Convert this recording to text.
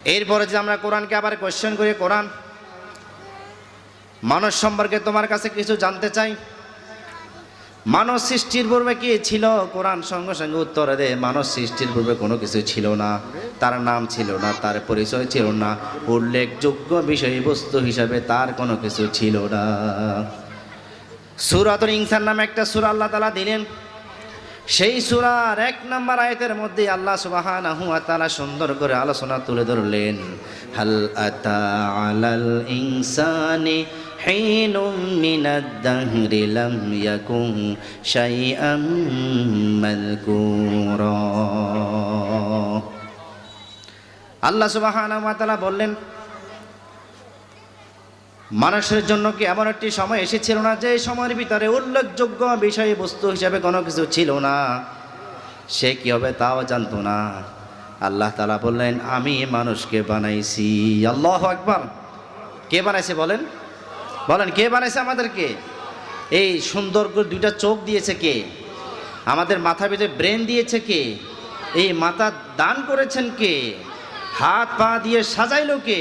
এরপরে যে আমরা কোরআনকে আবার কোয়েশ্চেন করি, কোরআন মানুষ সম্পর্কে তোমার কাছে কিছু জানতে চাই, মানুষ সৃষ্টির পূর্বে কি ছিল? কোরআন সঙ্গে সঙ্গে উত্তর দেয়, মানুষ সৃষ্টির পূর্বে কোনো কিছু ছিল না, তার নাম ছিল না, তার পরিচয় ছিল না, উল্লেখযোগ্য বিষয়বস্তু হিসাবে তার কোনো কিছু ছিল না। সূরাতুল ইনসান নামে একটা সূরা আল্লাহ তাআলা দিলেন। সেই সূরার ১ নম্বর আয়াতের মধ্যে আল্লাহ সুবহানাহু ওয়া তাআলা সুন্দর করে আলোচনা তুলে ধরলেন, হাল আতা আলাল ইনসানি হিনুম মিনাদ দাহরি লাম ইয়াকুন শাইআম মাযকুরা। আল্লাহ সুবহানাহু ওয়া তাআলা বললেন, মানুষের জন্য কি এমন একটি সময় এসেছিল না যে সময়ের ভিতরে উল্লেখযোগ্য বিষয়বস্তু হিসাবে কোনো কিছু ছিল না, সে কি হবে তাও জানতো না। আল্লাহ তাআলা বললেন, আমি মানুষকে বানাইছি। আল্লাহু আকবার। কে বানাইছে বলেন? বলেন কে বানাইছে আমাদেরকে? এই সুন্দর করে দুইটা চোখ দিয়েছে কে? আমাদের মাথার ভিতরে ব্রেন দিয়েছে কে? এই মাথা দান করেছেন কে? হাত পা দিয়ে সাজাইলো কে?